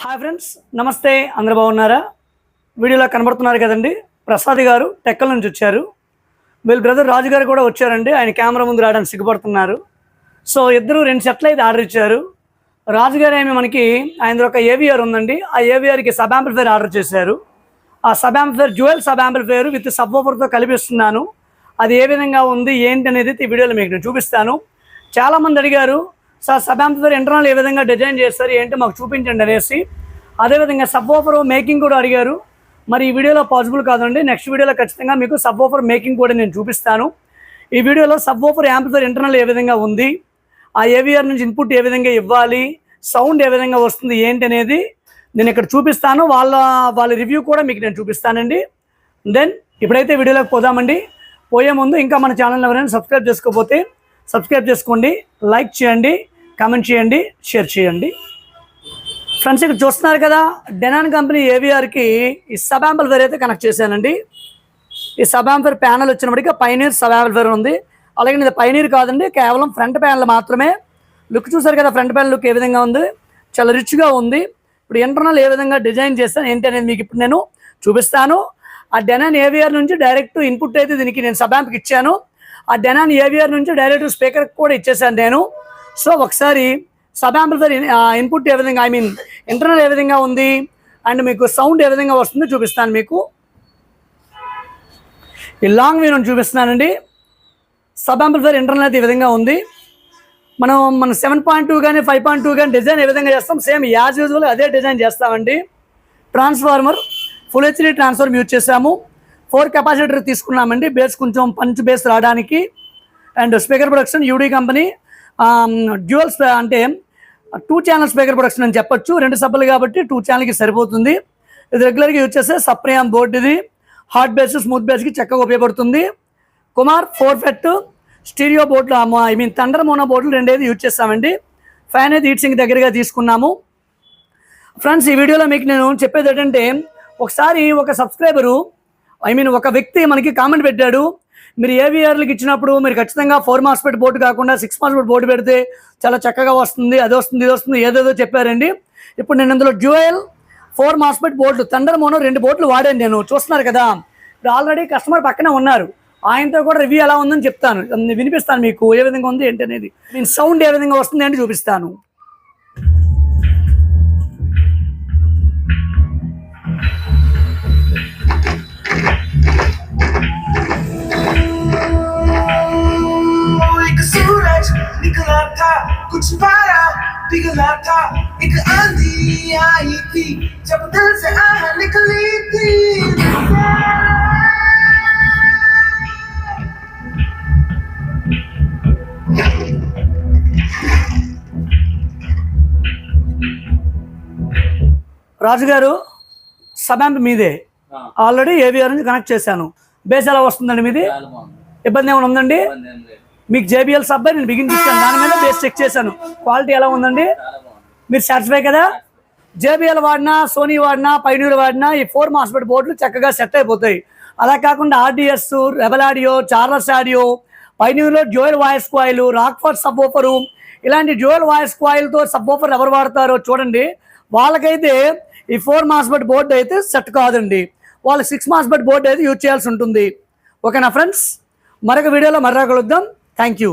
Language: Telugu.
హాయ్ ఫ్రెండ్స్, నమస్తే. అందరూ బాగున్నారా? వీడియోలో కనబడుతున్నారు కదండి, ప్రసాద్ గారు టెక్కల నుంచి వచ్చారు. వీళ్ళ బ్రదర్ రాజు గారు కూడా వచ్చారండి. ఆయన కెమెరా ముందు రావడానికి సిగ్గుపడుతున్నారు. సో ఇద్దరు 2 సెట్లు అయితే ఆర్డర్ ఇచ్చారు. రాజు గారు ఏమి మనకి ఆయన ఒక ఏవిఆర్ ఉందండి, ఆ ఏవిఆర్కి సబ్ యాంప్లిఫైర్ ఆర్డర్ చేశారు. ఆ sub amplifier dual sub amplifier with sub వూఫర్తో కలిపిస్తున్నాను. అది ఏ విధంగా ఉంది ఏంటి అనేది ఈ వీడియోలో మీకు నేను చూపిస్తాను. చాలామంది అడిగారు, సార్ సబ్ యాంప్లిఫైర్ ఇంటర్నల్ ఏ విధంగా డిజైన్ చేస్తారు ఏంటి మాకు చూపించండి అనేసి. అదేవిధంగా సబ్ వూఫర్ మేకింగ్ కూడా అడిగారు. మరి ఈ వీడియోలో పాసిబుల్ కాదండి, నెక్స్ట్ వీడియోలో ఖచ్చితంగా మీకు సబ్ వూఫర్ మేకింగ్ కూడా నేను చూపిస్తాను. ఈ వీడియోలో సబ్ వూఫర్ యాంప్లిఫైర్ ఇంటర్నల్ ఏ విధంగా ఉంది, ఆ ఏవిఆర్ నుంచి ఇన్పుట్ ఏ విధంగా ఇవ్వాలి, సౌండ్ ఏ విధంగా వస్తుంది ఏంటి అనేది నేను ఇక్కడ చూపిస్తాను. వాళ్ళ రివ్యూ కూడా మీకు నేను చూపిస్తానండి. దెన్ ఇప్పుడైతే వీడియోలోకి పోదామండి. పోయే ముందు ఇంకా మన ఛానల్ ఎవరైనా సబ్స్క్రైబ్ చేసుకోకపోతే సబ్స్క్రైబ్ చేసుకోండి, లైక్ చేయండి, కామెంట్ చేయండి, షేర్ చేయండి. ఫ్రెండ్స్, ఇక్కడ చూస్తున్నారు కదా, డెనాన్ కంపెనీ ఏవిఆర్కి ఈ సబ్ యాంప్లిఫైర్ అయితే కనెక్ట్ చేశానండి. ఈ సబ్ యాంప్లిఫైర్ ప్యానల్ వచ్చినప్పటికీ పైనీర్ సబ్ యాంప్లిఫైర్ ఉంది. అలాగే ఇది పైనీర్ కాదండి, కేవలం ఫ్రంట్ ప్యానల్ మాత్రమే. లుక్ చూసారు కదా, ఫ్రంట్ ప్యానల్ లుక్ ఏ విధంగా ఉంది, చాలా రిచ్గా ఉంది. ఇప్పుడు ఇంటర్నల్ ఏ విధంగా డిజైన్ చేస్తాను ఏంటి అనేది మీకు ఇప్పుడు నేను చూపిస్తాను. ఆ డెనాన్ ఏవిఆర్ నుంచి డైరెక్ట్ ఇన్పుట్ అయితే దీనికి నేను సబ్ యాంప్కి ఇచ్చాను. ఆ డెనాన్ ఏవిఆర్ నుంచి డైరెక్ట్ స్పీకర్కి కూడా ఇచ్చేసాను నేను. సో ఒకసారి సబ్ యాంప్లిఫైర్ ఇన్పుట్ ఏ విధంగా, ఐ మీన్ ఇంటర్నల్ ఏ విధంగా ఉంది అండ్ మీకు సౌండ్ ఏ విధంగా వస్తుందో చూపిస్తాను. మీకు ఈ లాంగ్ వ్యూ చూపిస్తున్నానండి. సబ్ యాంప్లిఫైర్ ఇంటర్నల్ అయితే ఈ విధంగా ఉంది. మనం 7.2 కానీ 5.2 కానీ డిజైన్ ఏ విధంగా చేస్తాం, సేమ్ యాజ్ యూజువల్ అదే డిజైన్ చేస్తామండి. Transformer full HD transformer use చేసాము. 4 కెపాసిటర్ తీసుకున్నామండి, బేస్ కొంచెం పంచ్ బేస్ రావడానికి. And speaker production UD company dual అంటే 2 ఛానల్ స్పీకర్ ప్రొడక్షన్ అని చెప్పొచ్చు. 2 సబ్బులు కాబట్టి 2 ఛానల్కి సరిపోతుంది. ఇది రెగ్యులర్గా యూజ్ చేస్తే సప్రియామ్ బోర్డు, ఇది హార్డ్ బేస్ స్మూత్ బేస్కి చక్కగా ఉపయోగపడుతుంది. కుమార్ 4 ఫెట్ స్టీరియో బోర్డులు, ఐ మీన్ థండర్ మోనో బోర్డులు 2 అయితే యూజ్ చేస్తామండి. ఫ్యాన్ అయితే హీట్ సింక్ దగ్గరగా తీసుకున్నాము. ఫ్రెండ్స్, ఈ వీడియోలో మీకు నేను చెప్పేది ఏంటంటే, ఒకసారి ఒక సబ్స్క్రైబరు, ఐ మీన్ ఒక వ్యక్తి మనకి కామెంట్ పెట్టాడు, మీరు ఏవిఆర్లకు ఇచ్చినప్పుడు మీరు ఖచ్చితంగా 4 మాస్ఫెట్ బోర్డు కాకుండా 6 మాస్ఫెట్ బోర్డు పెడితే చాలా చక్కగా వస్తుంది, అది వస్తుంది, ఇది వస్తుంది, ఏదేదో చెప్పారండి. ఇప్పుడు నేను ఇందులో dual 4 MOSFET board thunder mono 2 బోర్డులు వాడాను నేను. చూస్తున్నారు కదా, ఇప్పుడు ఆల్రెడీ కస్టమర్ పక్కనే ఉన్నారు, ఆయనతో కూడా రివ్యూ ఎలా ఉందని చెప్తాను, వినిపిస్తాను మీకు ఏ విధంగా ఉంది ఏంటి అనేది. నేను సౌండ్ ఏ విధంగా వస్తుంది అని చూపిస్తాను. निकला था कुछ पाया पिघला था एक आंधी आई थी जब दिल से आह निकली थी. రాజు గారు, సబ్ యాంప్ మీదే, ఆల్రెడీ ఏవిఆర్ నుంచి కనెక్ట్ చేశాను. బేస్ ఎలా వస్తుందండి మీది? ఇబ్బంది ఏమైనా ఉందండి? మీకు జేబిఎల్ సబ్ నేను బిగిన్ ఇచ్చాను, దాని మీద బేస్ చెక్ చేశాను, క్వాలిటీ ఎలా ఉందండి? మీరు సాటిస్ఫై కదా? జేబిఎల్ వాడినా, సోనీ వాడినా, పైనీర్ వాడినా ఈ 4 మాస్ఫెట్ బోర్డులు చక్కగా సెట్ అయిపోతాయి. అలా కాకుండా RDS, rebel audio, Charles audio, పైనీర్లో dual voice coil, Rockford subwoofer, ఇలాంటి డ్యూయల్ వాయిస్ కాయిల్తో సబ్ వూఫర్ ఎవరు వాడతారో చూడండి. వాళ్ళకైతే ఈ 4 మాస్ఫెట్ బోర్డు అయితే సెట్ కాదండి, వాళ్ళు 6 మాస్ఫెట్ బోర్డు అయితే యూజ్ చేయాల్సి ఉంటుంది. ఓకేనా ఫ్రెండ్స్, మరొక వీడియోలో మరొక కలుద్దాం. Thank you.